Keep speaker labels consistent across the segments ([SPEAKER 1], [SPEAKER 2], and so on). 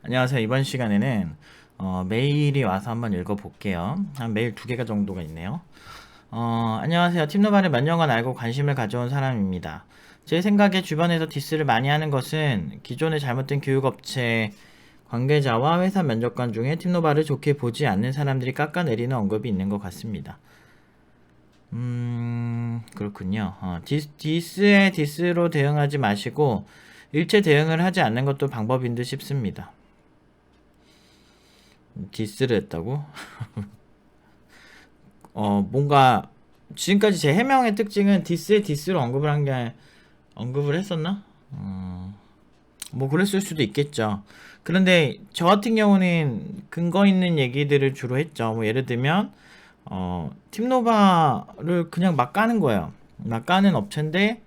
[SPEAKER 1] 안녕하세요. 이번 시간에는 메일이 와서 한번 읽어볼게요. 한 메일 두 개가 정도가 있네요. 안녕하세요. 팀노바를 몇 년간 알고 관심을 가져온 사람입니다. 제 생각에 주변에서 디스를 많이 하는 것은 기존의 잘못된 교육업체 관계자와 회사 면접관 중에 팀노바를 좋게 보지 않는 사람들이 깎아내리는 언급이 있는 것 같습니다. 그렇군요. 디스에 디스로 대응하지 마시고 일체 대응을 하지 않는 것도 방법인 듯 싶습니다. 디스를 했다고? 뭔가 지금까지 제 해명의 특징은 디스에 디스로 언급을 했었나? 뭐 그랬을 수도 있겠죠. 그런데 저 같은 경우는 근거 있는 얘기들을 주로 했죠. 뭐 예를 들면 팀노바를 그냥 막 까는 거예요. 막 까는 업체인데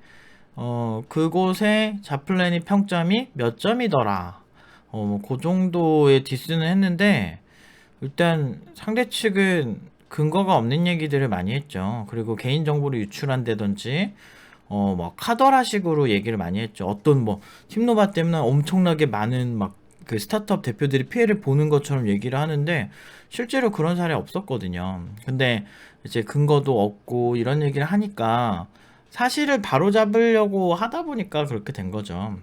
[SPEAKER 1] 그곳의 자플래닛 평점이 몇 점이더라. 뭐그 정도의 디스는 했는데 일단 상대 측은 근거가 없는 얘기들을 많이 했죠. 그리고 개인정보를 유출한다든지 뭐 카더라식으로 얘기를 많이 했죠. 어떤 뭐 팀노바 때문에 엄청나게 많은 막 그 스타트업 대표들이 피해를 보는 것처럼 얘기를 하는데 실제로 그런 사례 없었거든요. 근데 이제 근거도 없고 이런 얘기를 하니까 사실을 바로잡으려고 하다 보니까 그렇게 된 거죠.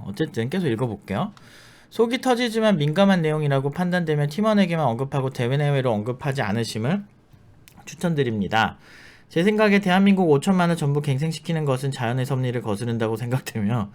[SPEAKER 1] 어쨌든 계속 읽어볼게요. 속이 터지지만 민감한 내용이라고 판단되면 팀원에게만 언급하고 대외 내외로 언급하지 않으심을 추천드립니다. 제 생각에 대한민국 5천만을 전부 갱생시키는 것은 자연의 섭리를 거스른다고 생각되며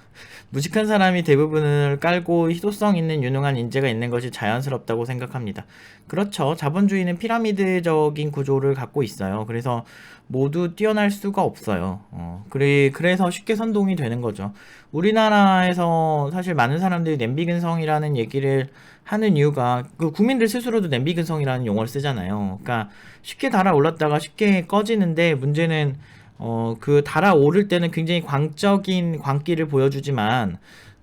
[SPEAKER 1] 무식한 사람이 대부분을 깔고 희소성 있는 유능한 인재가 있는 것이 자연스럽다고 생각합니다. 그렇죠. 자본주의는 피라미드적인 구조를 갖고 있어요. 그래서 모두 뛰어날 수가 없어요. 그래서 쉽게 선동이 되는 거죠. 우리나라에서 사실 많은 사람들이 냄비 근성이라는 얘기를 하는 이유가 그 국민들 스스로도 냄비 근성이라는 용어를 쓰잖아요. 그러니까 쉽게 달아올랐다가 쉽게 꺼지는데 문제는 그 달아오를 때는 굉장히 광적인 광기를 보여주지만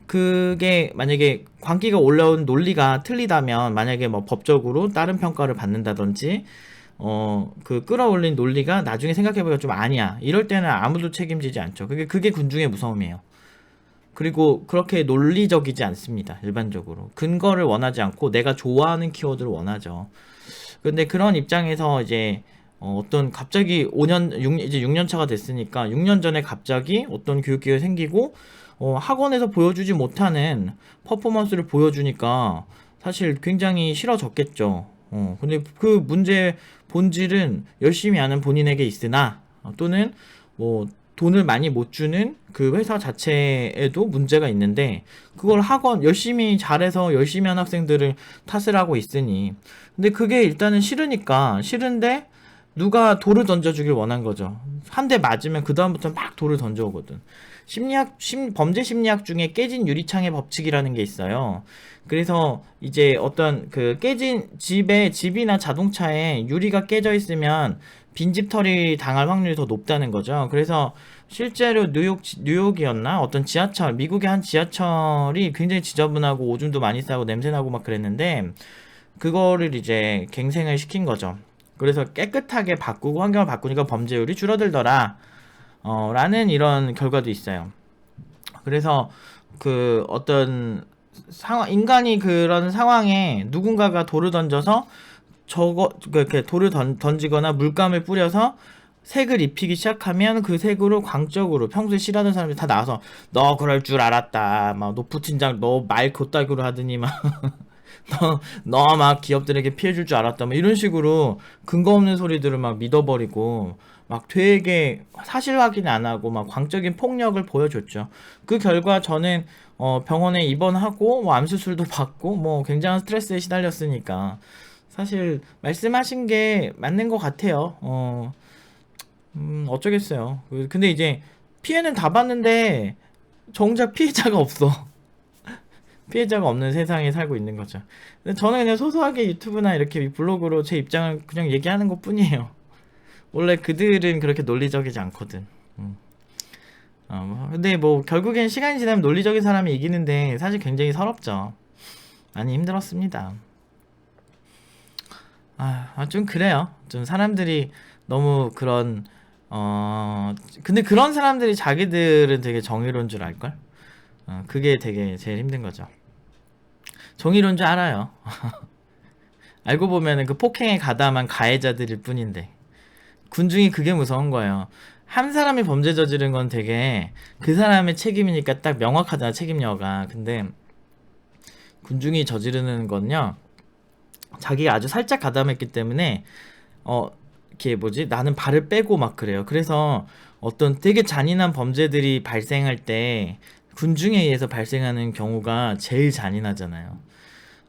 [SPEAKER 1] 그게 만약에 광기가 올라온 논리가 틀리다면 만약에 뭐 법적으로 다른 평가를 받는다든지 그 끌어올린 논리가 나중에 생각해보니까 좀 아니야 이럴 때는 아무도 책임지지 않죠. 그게 군중의 무서움이에요. 그리고 그렇게 논리적이지 않습니다. 일반적으로 근거를 원하지 않고 내가 좋아하는 키워드를 원하죠. 근데 그런 입장에서 이제 어떤 갑자기 5년 이제 6년 차가 됐으니까 6년 전에 갑자기 어떤 교육기회가 생기고 학원에서 보여주지 못하는 퍼포먼스를 보여주니까 사실 굉장히 싫어졌겠죠. 근데 그 문제의 본질은 열심히 하는 본인에게 있으나 또는 뭐 돈을 많이 못 주는 그 회사 자체에도 문제가 있는데 그걸 학원 열심히 잘해서 열심히 한 학생들을 탓을 하고 있으니 근데 그게 일단은 싫으니까 싫은데 누가 돌을 던져주길 원한 거죠. 한 대 맞으면 그 다음부터 막 돌을 던져오거든. 범죄 심리학 중에 깨진 유리창의 법칙이라는 게 있어요. 그래서 이제 어떤 그 깨진 집이나 자동차에 유리가 깨져 있으면 빈집털이 당할 확률이 더 높다는 거죠. 그래서 실제로 뉴욕이었나? 어떤 지하철, 미국의 한 지하철이 굉장히 지저분하고 오줌도 많이 싸고 냄새나고 막 그랬는데 그거를 이제 갱생을 시킨 거죠. 그래서 깨끗하게 바꾸고 환경을 바꾸니까 범죄율이 줄어들더라. 라는 이런 결과도 있어요. 그래서 그 어떤 인간이 그런 상황에 누군가가 돌을 던져서 이렇게 돌을 던지거나 물감을 뿌려서 색을 입히기 시작하면 그 색으로 광적으로 평소에 싫어하는 사람들이 다 나와서 너 그럴 줄 알았다. 막 너 부팀장 너 말 그따구로 하더니 막 너 막 기업들에게 피해 줄 줄 알았다. 막 이런 식으로 근거 없는 소리들을 막 믿어버리고 막 되게 사실 확인 안 하고 막 광적인 폭력을 보여줬죠. 그 결과 저는 병원에 입원하고 뭐 암수술도 받고 뭐 굉장한 스트레스에 시달렸으니까 사실 말씀하신 게 맞는 것 같아요. 어쩌겠어요. 근데 이제 피해는 다 봤는데 정작 피해자가 없어. 피해자가 없는 세상에 살고 있는 거죠. 근데 저는 그냥 소소하게 유튜브나 이렇게 블로그로 제 입장을 그냥 얘기하는 것 뿐이에요. 원래 그들은 그렇게 논리적이지 않거든. 근데 뭐 결국엔 시간이 지나면 논리적인 사람이 이기는데 사실 굉장히 서럽죠. 많이 힘들었습니다. 좀 그래요. 좀 사람들이 너무 그런 근데 그런 사람들이 자기들은 되게 정의로운 줄 알걸? 그게 되게 제일 힘든 거죠. 정의로운 줄 알아요. 알고 보면은 그 폭행에 가담한 가해자들일 뿐인데. 군중이 그게 무서운 거예요. 한 사람이 범죄 저지른 건 되게 그 사람의 책임이니까 딱 명확하잖아, 책임녀가. 근데 군중이 저지르는 건요, 자기가 아주 살짝 가담했기 때문에 이렇게 뭐지, 나는 발을 빼고 막 그래요. 그래서 어떤 되게 잔인한 범죄들이 발생할 때 군중에 의해서 발생하는 경우가 제일 잔인하잖아요.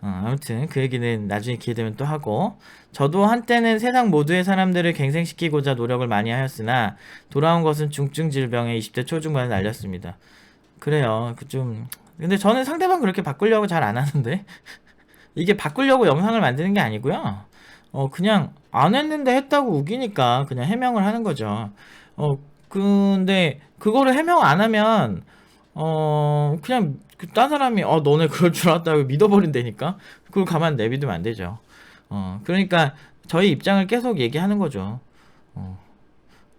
[SPEAKER 1] 아무튼 그 얘기는 나중에 기회 되면 또 하고, 저도 한때는 세상 모두의 사람들을 갱생시키고자 노력을 많이 하였으나 돌아온 것은 중증 질병에 20대 초중반에 날렸습니다. 그래요. 근데 저는 상대방 그렇게 바꾸려고 잘 안 하는데 이게 바꾸려고 영상을 만드는 게 아니고요. 그냥 안 했는데 했다고 우기니까 그냥 해명을 하는 거죠. 근데 그거를 해명 안 하면 그냥 딴 사람이 너네 그럴 줄 알았다고 믿어버린다니까. 그걸 가만 내비두면 안 되죠. 그러니까 저희 입장을 계속 얘기하는 거죠.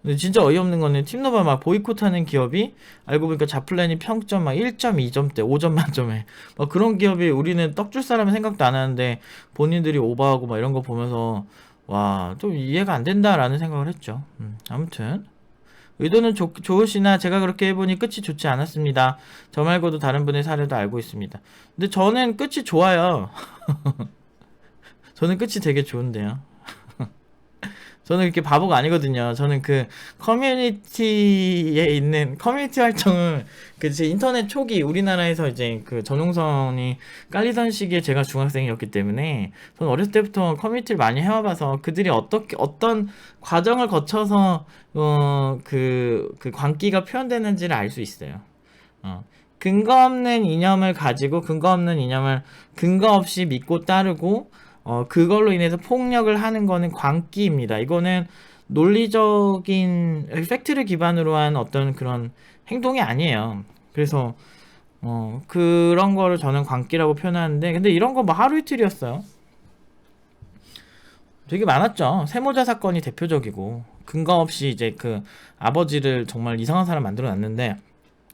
[SPEAKER 1] 근데 진짜 어이없는 거는 팀노바 막 보이콧하는 기업이 알고 보니까 자플랜이 평점 막 1.2점대 5점 만점에 막 그런 기업이, 우리는 떡 줄 사람은 생각도 안 하는데 본인들이 오버하고 막 이런 거 보면서 와, 좀 이해가 안 된다라는 생각을 했죠. 아무튼 의도는 좋으시나 제가 그렇게 해보니 끝이 좋지 않았습니다. 저 말고도 다른 분의 사례도 알고 있습니다. 근데 저는 끝이 좋아요. 저는 끝이 되게 좋은데요. 저는 그렇게 바보가 아니거든요. 저는 그 커뮤니티에 있는 커뮤니티 활동을 제 인터넷 초기 우리나라에서 이제 그 전용선이 깔리던 시기에 제가 중학생이었기 때문에 저는 어렸을 때부터 커뮤니티를 많이 해와봐서 그들이 어떤 과정을 거쳐서 그 광기가 표현되는지를 알 수 있어요. 근거 없는 이념을 가지고 근거 없는 이념을 근거 없이 믿고 따르고 그걸로 인해서 폭력을 하는 거는 광기입니다. 이거는 논리적인 팩트를 기반으로 한 어떤 그런 행동이 아니에요. 그래서 그런 거를 저는 광기라고 표현하는데, 근데 이런 거 뭐 하루 이틀이었어요. 되게 많았죠. 세모자 사건이 대표적이고, 근거 없이 이제 그 아버지를 정말 이상한 사람 만들어 놨는데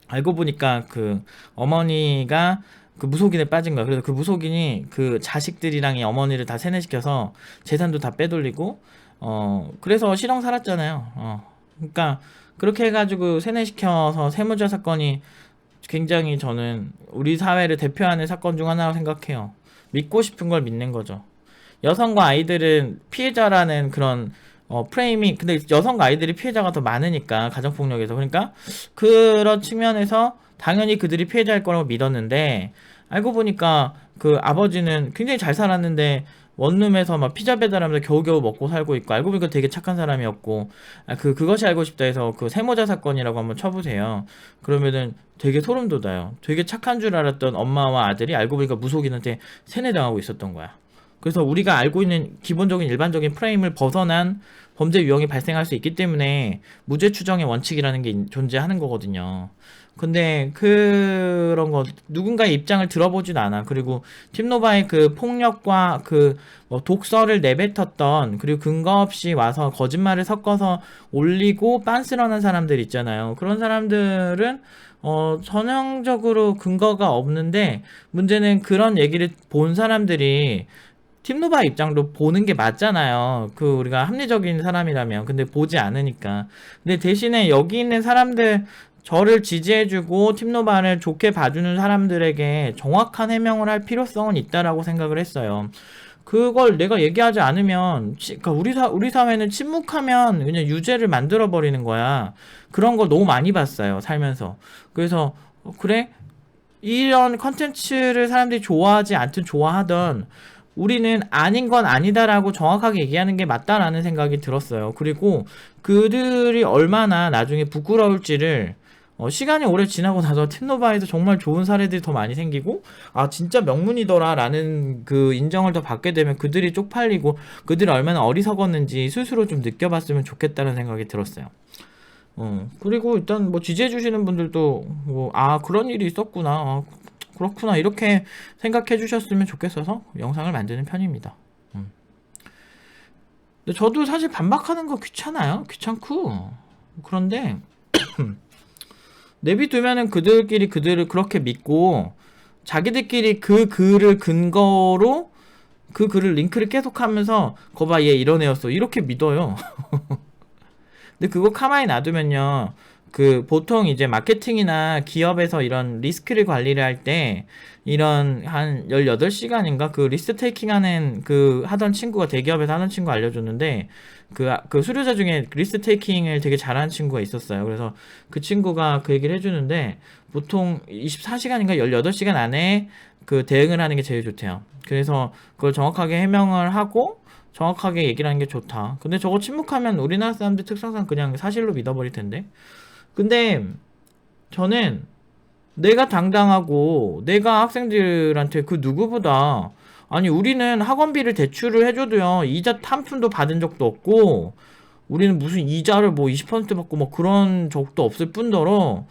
[SPEAKER 1] 알고 보니까 그 어머니가 그 무속인에 빠진 거야. 그래서 그 무속인이 그 자식들이랑 이 어머니를 다 세뇌시켜서 재산도 다 빼돌리고, 그래서 실형 살았잖아요. 그러니까 그렇게 해가지고 세뇌시켜서 세무자 사건이 굉장히, 저는 우리 사회를 대표하는 사건 중 하나라고 생각해요. 믿고 싶은 걸 믿는 거죠. 여성과 아이들은 피해자라는 그런 프레임이, 근데 여성과 아이들이 피해자가 더 많으니까 가정폭력에서, 그러니까 그런 측면에서 당연히 그들이 피해자일 거라고 믿었는데 알고 보니까 그 아버지는 굉장히 잘 살았는데 원룸에서 막 피자 배달하면서 겨우겨우 먹고 살고 있고, 알고 보니까 되게 착한 사람이었고, 그것이 알고 싶다 해서 그 세모자 사건이라고 한번 쳐보세요. 그러면은 되게 소름 돋아요. 되게 착한 줄 알았던 엄마와 아들이 알고 보니까 무속인한테 세뇌당하고 있었던 거야. 그래서 우리가 알고 있는 기본적인 일반적인 프레임을 벗어난 범죄 유형이 발생할 수 있기 때문에 무죄 추정의 원칙이라는 게 존재하는 거거든요. 근데 그런 거 누군가의 입장을 들어보진 않아. 그리고 팀노바의 그 폭력과 그 뭐 독서를 내뱉었던, 그리고 근거 없이 와서 거짓말을 섞어서 올리고 빤스런한 사람들 있잖아요. 그런 사람들은 전형적으로 근거가 없는데, 문제는 그런 얘기를 본 사람들이 팀노바 입장도 보는 게 맞잖아요. 우리가 합리적인 사람이라면. 근데 보지 않으니까. 근데 대신에 여기 있는 사람들, 저를 지지해주고 팀노바를 좋게 봐주는 사람들에게 정확한 해명을 할 필요성은 있다라고 생각을 했어요. 그걸 내가 얘기하지 않으면, 그러니까 우리 사회는 침묵하면 그냥 유죄를 만들어 버리는 거야. 그런 걸 너무 많이 봤어요, 살면서. 그래서 그래? 이런 컨텐츠를 사람들이 좋아하지 않든 좋아하던, 우리는 아닌 건 아니다라고 정확하게 얘기하는 게 맞다라는 생각이 들었어요. 그리고 그들이 얼마나 나중에 부끄러울지를, 시간이 오래 지나고 나서 팀노바에서 정말 좋은 사례들이 더 많이 생기고, 진짜 명문이더라 라는 그 인정을 더 받게 되면 그들이 쪽팔리고 그들이 얼마나 어리석었는지 스스로 좀 느껴봤으면 좋겠다는 생각이 들었어요. 그리고 일단 뭐 지지해주시는 분들도 그런 일이 있었구나, 그렇구나, 이렇게 생각해 주셨으면 좋겠어서 영상을 만드는 편입니다. 근데 저도 사실 반박하는 거 귀찮아요. 귀찮고. 그런데 내비두면은 그들끼리 그들을 그렇게 믿고 자기들끼리 그 글을 근거로 그 글을 링크를 계속하면서 거봐 얘 이런 애였어 이렇게 믿어요. 근데 그거 가만히 놔두면요, 그 보통 이제 마케팅이나 기업에서 이런 리스크를 관리를 할 때 이런 한 18시간인가 그 리스크 테이킹 하는 그 하던 친구가 대기업에서 하는 친구 알려줬는데, 그 수료자 중에 리스크 테이킹을 되게 잘하는 친구가 있었어요. 그래서 그 친구가 그 얘기를 해주는데, 보통 24시간인가 18시간 안에 그 대응을 하는 게 제일 좋대요. 그래서 그걸 정확하게 해명을 하고 정확하게 얘기를 하는 게 좋다. 근데 저거 침묵하면 우리나라 사람들 특성상 그냥 사실로 믿어버릴 텐데. 근데 저는 내가 당당하고 내가 학생들한테 그 누구보다, 아니 우리는 학원비를 대출을 해줘도요 이자 한 푼도 받은 적도 없고, 우리는 무슨 이자를 뭐 20% 받고 뭐 그런 적도 없을 뿐더러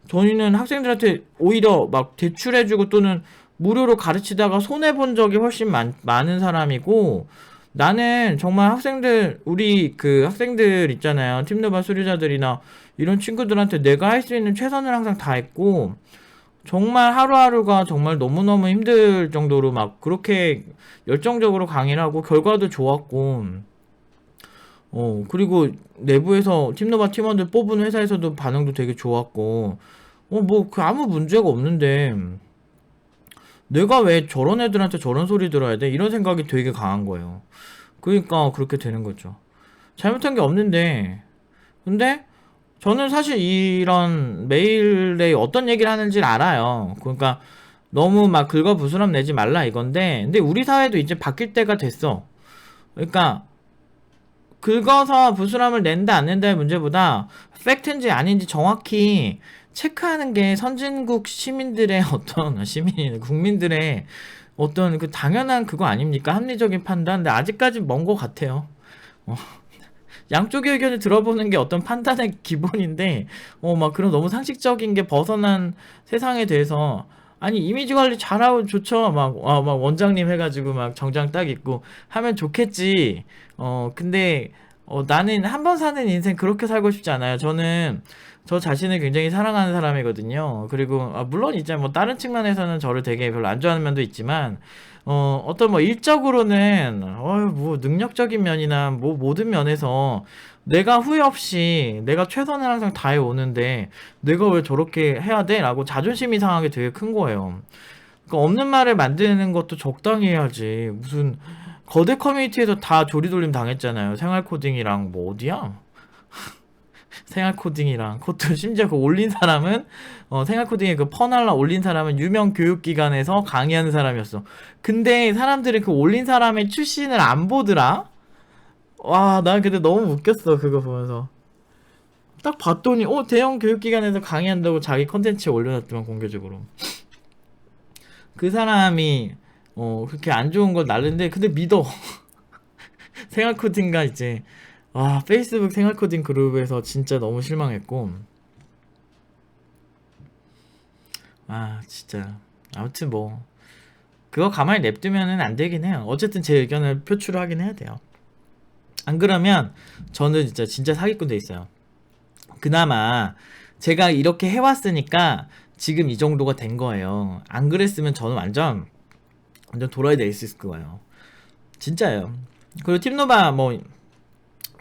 [SPEAKER 1] 저희는 학생들한테 오히려 막 대출해주고 또는 무료로 가르치다가 손해본 적이 훨씬 많은 사람이고, 나는 정말 학생들, 우리 그 학생들 있잖아요. 팀노바 수료자들이나 이런 친구들한테 내가 할 수 있는 최선을 항상 다했고, 정말 하루하루가 정말 너무너무 힘들 정도로 막 그렇게 열정적으로 강의를 하고 결과도 좋았고, 그리고 내부에서 팀노바 팀원들 뽑은 회사에서도 반응도 되게 좋았고, 뭐 그 아무 문제가 없는데 내가 왜 저런 애들한테 저런 소리 들어야 돼? 이런 생각이 되게 강한 거예요. 그러니까 그렇게 되는 거죠. 잘못한 게 없는데, 근데 저는 사실 이런 메일에 어떤 얘기를 하는지를 알아요. 그러니까 너무 막 긁어부스럼 내지 말라 이건데, 근데 우리 사회도 이제 바뀔 때가 됐어. 그러니까 긁어서 부스럼을 낸다 안 낸다의 문제보다 팩트인지 아닌지 정확히 체크하는 게 선진국 시민들의 어떤 국민들의 어떤 그 당연한 그거 아닙니까? 합리적인 판단. 근데 아직까지 먼 것 같아요. 양쪽의 의견을 들어보는 게 어떤 판단의 기본인데, 막 그런 너무 상식적인 게 벗어난 세상에 대해서, 아니 이미지 관리 잘하고 좋죠. 막 원장님 해가지고 막 정장 딱 입고 하면 좋겠지. 근데 나는 한 번 사는 인생 그렇게 살고 싶지 않아요. 저는 저 자신을 굉장히 사랑하는 사람이거든요. 그리고 물론 이제 뭐 다른 측면에서는 저를 되게 별로 안 좋아하는 면도 있지만, 어떤 뭐 일적으로는 뭐 능력적인 면이나 뭐 모든 면에서 내가 후회 없이 내가 최선을 항상 다해 오는데 내가 왜 저렇게 해야 돼? 라고 자존심이 상하게 되게 큰 거예요. 그러니까 없는 말을 만드는 것도 적당히 해야지. 무슨 거대 커뮤니티에서 다 조리돌림 당했잖아요. 생활 코딩이랑 뭐 어디야? 생활 코딩이랑 그것도 심지어 그 올린 사람은 생활 코딩에 그 퍼날라 올린 사람은 유명 교육기관에서 강의하는 사람이었어. 근데 사람들이 그 올린 사람의 출신을 안 보더라. 와, 난 근데 너무 웃겼어 그거 보면서. 딱 봤더니 대형 교육기관에서 강의한다고 자기 컨텐츠에 올려놨더만 공개적으로. 그 사람이 그렇게 안 좋은 걸 날는데 근데 믿어. 생활 코딩가 이제 페이스북 생활 코딩 그룹에서 진짜 너무 실망했고, 진짜 아무튼 뭐 그거 가만히 냅두면은 안 되긴 해요. 어쨌든 제 의견을 표출하긴 해야 돼요. 안 그러면 저는 진짜 사기꾼 돼 있어요. 그나마 제가 이렇게 해왔으니까 지금 이 정도가 된 거예요. 안 그랬으면 저는 완전 돌아야 돼 있을 거예요. 진짜예요. 그리고 팀노바 뭐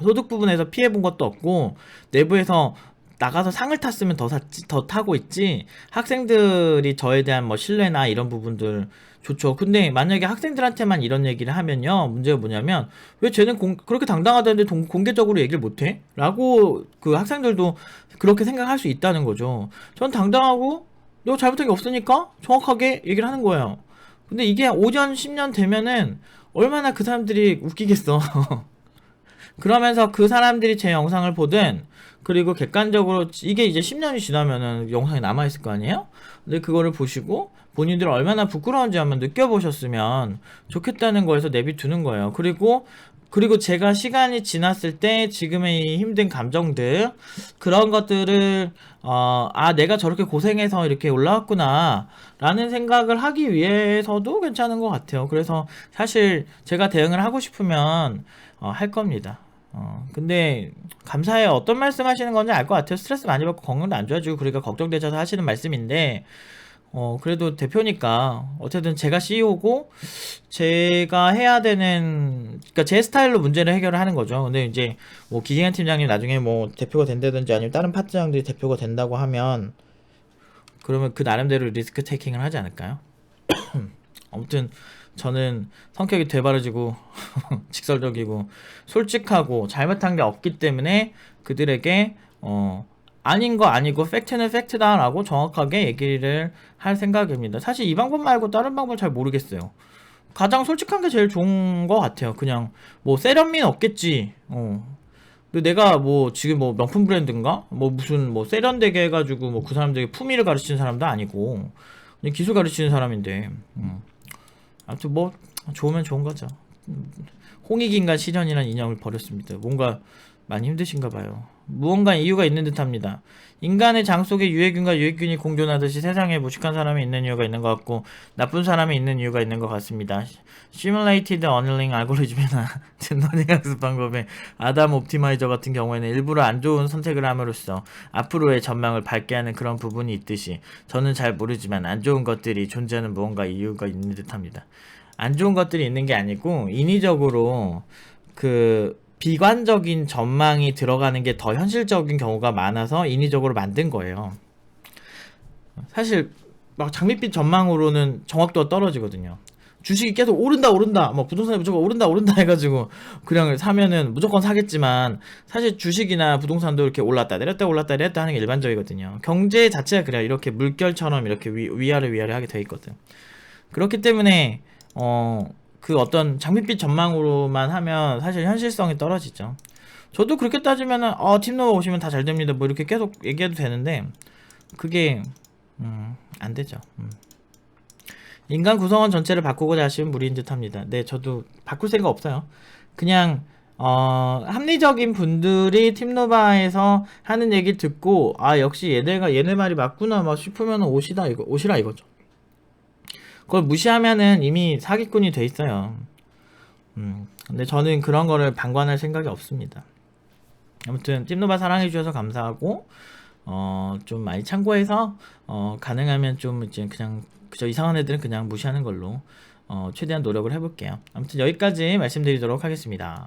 [SPEAKER 1] 소득 부분에서 피해본 것도 없고, 내부에서 나가서 상을 탔으면 더 타고 있지, 학생들이 저에 대한 뭐 신뢰나 이런 부분들 좋죠. 근데 만약에 학생들한테만 이런 얘기를 하면요, 문제가 뭐냐면 왜 쟤는 그렇게 당당하다는데 공개적으로 얘기를 못해? 라고 그 학생들도 그렇게 생각할 수 있다는 거죠. 전 당당하고 너 잘못한 게 없으니까 정확하게 얘기를 하는 거예요. 근데 이게 5년 10년 되면은 얼마나 그 사람들이 웃기겠어. 그러면서 그 사람들이 제 영상을 보든, 그리고 객관적으로 이게 이제 10년이 지나면은 영상이 남아있을 거 아니에요? 근데 그거를 보시고 본인들이 얼마나 부끄러운지 한번 느껴보셨으면 좋겠다는 거에서 내비두는 거예요. 그리고 제가 시간이 지났을 때 지금의 이 힘든 감정들, 그런 것들을 내가 저렇게 고생해서 이렇게 올라왔구나 라는 생각을 하기 위해서도 괜찮은 것 같아요. 그래서 사실 제가 대응을 하고 싶으면 할 겁니다. 근데 감사해요. 어떤 말씀 하시는 건지 알 것 같아요. 스트레스 많이 받고 건강도 안 좋아지고 그러니까 걱정되셔서 하시는 말씀인데, 그래도 대표니까 어쨌든 제가 CEO고 제가 해야 되는, 그러니까 제 스타일로 문제를 해결을 하는 거죠. 근데 이제 뭐 기계관 팀장님 나중에 뭐 대표가 된다든지 아니면 다른 파트장들이 대표가 된다고 하면 그러면 그 나름대로 리스크 테이킹을 하지 않을까요? 아무튼 저는 성격이 되바라지고 직설적이고 솔직하고 잘못한 게 없기 때문에 그들에게 아닌 거 아니고 팩트는 팩트다 라고 정확하게 얘기를 할 생각입니다. 사실 이 방법 말고 다른 방법 잘 모르겠어요. 가장 솔직한 게 제일 좋은 것 같아요. 그냥 뭐 세련미는 없겠지. 근데 내가 뭐 지금 뭐 명품 브랜드인가? 뭐 무슨 뭐 세련되게 해가지고 뭐 그 사람들에게 품위를 가르치는 사람도 아니고 그냥 기술 가르치는 사람인데. 아무튼 뭐 좋으면 좋은 거죠. 홍익인간 시련이라는 인형을 버렸습니다. 뭔가 많이 힘드신가 봐요. 무언가 이유가 있는 듯합니다. 인간의 장 속에 유해균과 유해균이 공존하듯이 세상에 무식한 사람이 있는 이유가 있는 것 같고 나쁜 사람이 있는 이유가 있는 것 같습니다. Simulated Annealing 알고리즘이나 딥러닝 학습 방법의 아담 옵티마이저 같은 경우에는 일부러 안 좋은 선택을 함으로써 앞으로의 전망을 밝게 하는 그런 부분이 있듯이 저는 잘 모르지만 안 좋은 것들이 존재하는 무언가 이유가 있는 듯합니다. 안 좋은 것들이 있는 게 아니고 인위적으로 그 비관적인 전망이 들어가는 게 더 현실적인 경우가 많아서 인위적으로 만든 거예요. 사실 막 장밋빛 전망으로는 정확도가 떨어지거든요. 주식이 계속 오른다 뭐 부동산이 무조건 오른다 해가지고 그냥 사면은 무조건 사겠지만 사실 주식이나 부동산도 이렇게 올랐다 내렸다 하는 게 일반적이거든요. 경제 자체가 그래요. 이렇게 물결처럼 이렇게 위아래 하게 돼 있거든. 그렇기 때문에 그 어떤 장밋빛 전망으로만 하면 사실 현실성이 떨어지죠. 저도 그렇게 따지면은 팀노바 오시면 다 잘 됩니다 뭐 이렇게 계속 얘기해도 되는데 그게 안 되죠. 인간 구성원 전체를 바꾸고자 하시면 무리인 듯 합니다. 네, 저도 바꿀 생각 없어요. 그냥 합리적인 분들이 팀노바에서 하는 얘기 듣고 역시 얘네 말이 맞구나 막 싶으면 오시라 이거죠. 그걸 무시하면은 이미 사기꾼이 돼 있어요. 근데 저는 그런 거를 방관할 생각이 없습니다. 아무튼 팀노바 사랑해 주셔서 감사하고 좀 많이 참고해서 가능하면 좀 이제 그냥 그저 이상한 애들은 그냥 무시하는 걸로 최대한 노력을 해볼게요. 아무튼 여기까지 말씀드리도록 하겠습니다.